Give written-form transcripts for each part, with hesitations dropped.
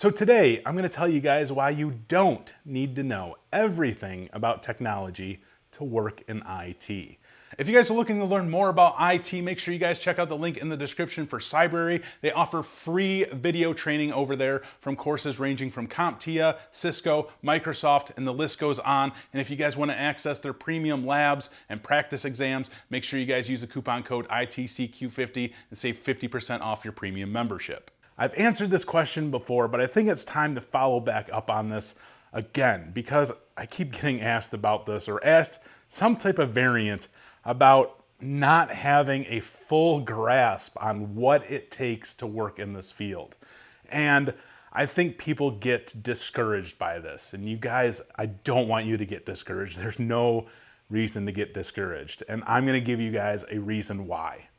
So today, I'm going to tell you guys why you don't need to know everything about technology to work in IT. If you guys are looking to learn more about IT, make sure you guys check out the link in the description for Cybrary. They offer free video training over there from courses ranging from CompTIA, Cisco, Microsoft, and the list goes on. And if you guys want to access their premium labs and practice exams, make sure you guys use the coupon code ITCQ50 and save 50% off your premium membership. I've answered this question before, but I think it's time to follow back up on this again because I keep getting asked about this or asked some type of variant about not having a full grasp on what it takes to work in this field. And I think people get discouraged by this. And you guys, I don't want you to get discouraged. There's no reason to get discouraged. And I'm going to give you guys a reason why.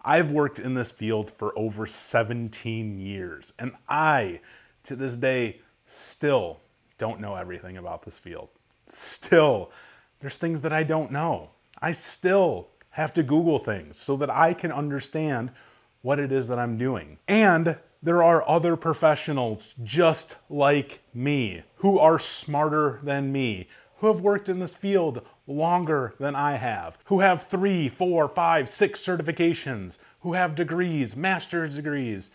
I've worked in this field for over 17 years, and I, to this day, still don't know everything about this field. Still, there's things that I don't know. I still have to Google things so that I can understand what it is that I'm doing. And there are other professionals just like me who are smarter than me, who have worked in this field longer than I have, who have 3, 4, 5, 6 certifications, who have degrees, master's degrees,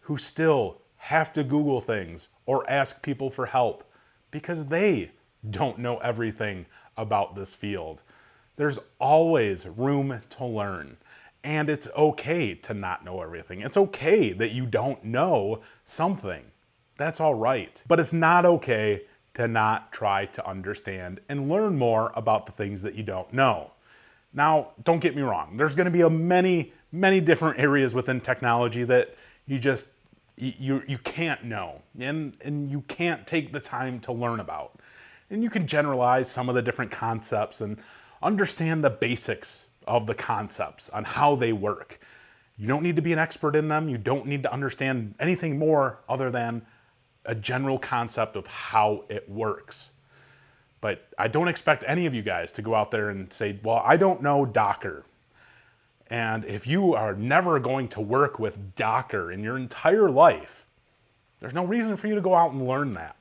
who still have to Google things or ask people for help because they don't know everything about this field. There's always room to learn, and it's okay to not know everything. It's okay that you don't know something. That's all right. But it's not okay to not try to understand and learn more about the things that you don't know. Now, don't get me wrong. There's going to be many different areas within technology that you can't know and you can't take the time to learn about. And you can generalize some of the different concepts and understand the basics of the concepts on how they work. You don't need to be an expert in them. You don't need to understand anything more other than a general concept of how it works. But I don't expect any of you guys to go out there and say, well, I don't know Docker. And if you are never going to work with Docker in your entire life, there's no reason for you to go out and learn that.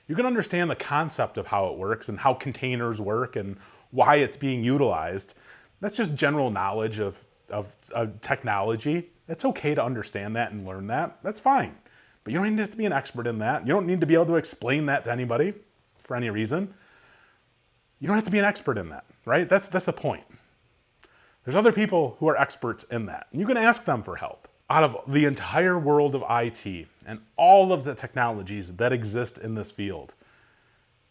You can understand the concept of how it works and how containers work and why it's being utilized. That's just general knowledge of technology. It's okay to understand that and learn that. That's fine. But you don't need to be an expert in that. You don't need to be able to explain that to anybody for any reason. You don't have to be an expert in that, right? That's the point. There's other people who are experts in that. And you can ask them for help. Out of the entire world of IT and all of the technologies that exist in this field,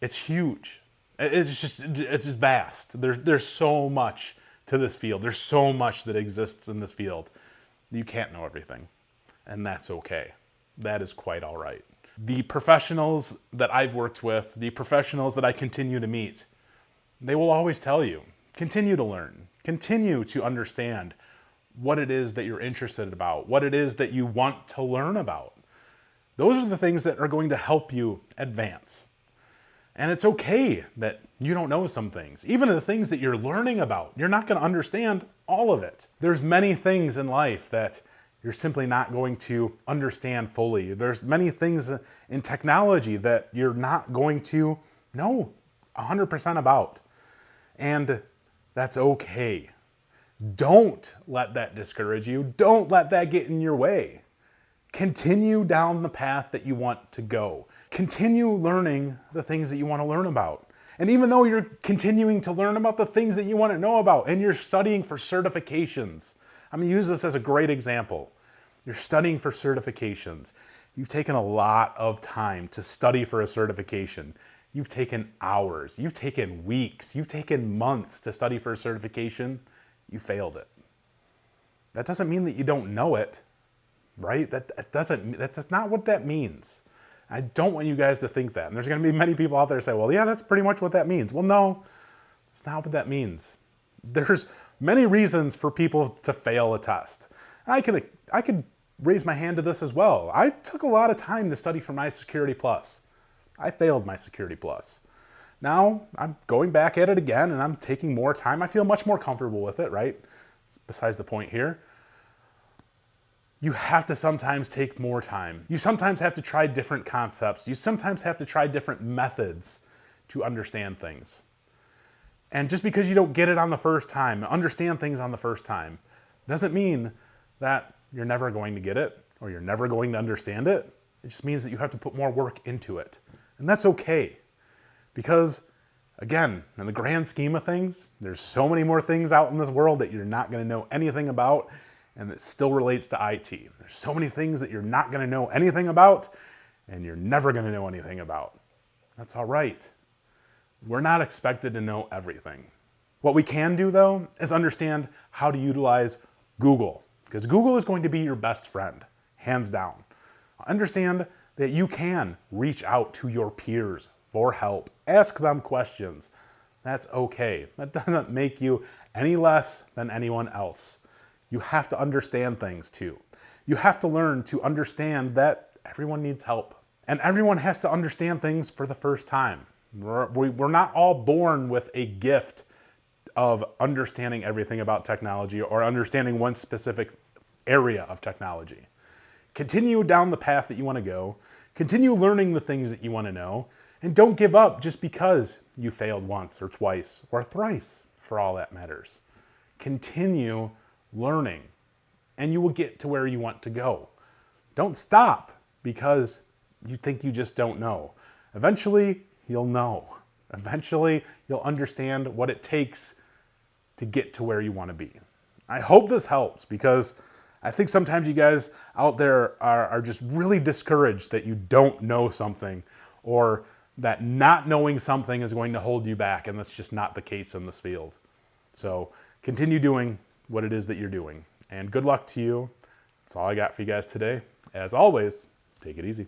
it's huge. It's just vast. There's so much to this field. There's so much that exists in this field. You can't know everything, and that's okay. That is quite all right. The professionals that I've worked with, the professionals that I continue to meet, they will always tell you, continue to learn, continue to understand what it is that you're interested about, what it is that you want to learn about. Those are the things that are going to help you advance. And it's okay that you don't know some things. Even the things that you're learning about, you're not going to understand all of it. There's many things in life that you're simply not going to understand fully. There's many things in technology that you're not going to know 100% about. And that's okay. Don't let that discourage you. Don't let that get in your way. Continue down the path that you want to go. Continue learning the things that you want to learn about. And even though you're continuing to learn about the things that you want to know about and you're studying for certifications, I'm going to use this as a great example. You're studying for certifications. You've taken a lot of time to study for a certification. You've taken hours, you've taken weeks, you've taken months to study for a certification. You failed it. That doesn't mean that you don't know it, right? That's not what that means. I don't want you guys to think that. And there's going to be many people out there say, well, yeah, that's pretty much what that means. Well, no, that's not what that means. There's many reasons for people to fail a test. I could raise my hand to this as well. I took a lot of time to study for my Security Plus. I failed my Security Plus. Now I'm going back at it again and I'm taking more time. I feel much more comfortable with it, right? It's besides the point here. You have to sometimes take more time. You sometimes have to try different concepts. You sometimes have to try different methods to understand things. And just because you don't get it on the first time, understand things on the first time, doesn't mean that you're never going to get it or you're never going to understand it. It just means that you have to put more work into it. And that's okay. Because, again, in the grand scheme of things, there's so many more things out in this world that you're not going to know anything about, and it still relates to IT. There's so many things that you're not going to know anything about, and you're never going to know anything about. That's all right. We're not expected to know everything. What we can do, though, is understand how to utilize Google, because Google is going to be your best friend, hands down. Understand that you can reach out to your peers for help. Ask them questions. That's okay. That doesn't make you any less than anyone else. You have to understand things too. You have to learn to understand that everyone needs help. And everyone has to understand things for the first time. We're not all born with a gift of understanding everything about technology or understanding one specific area of technology. Continue down the path that you want to go. Continue learning the things that you want to know. And don't give up just because you failed once or twice or thrice, for all that matters. Continue learning, and you will get to where you want to go. Don't stop because you think you just don't know. Eventually, you'll know. Eventually, you'll understand what it takes to get to where you want to be. I hope this helps, because I think sometimes you guys out there are just really discouraged that you don't know something, or that not knowing something is going to hold you back, and that's just not the case in this field. So continue doing what it is that you're doing, and good luck to you. That's all I got for you guys today. As always, take it easy.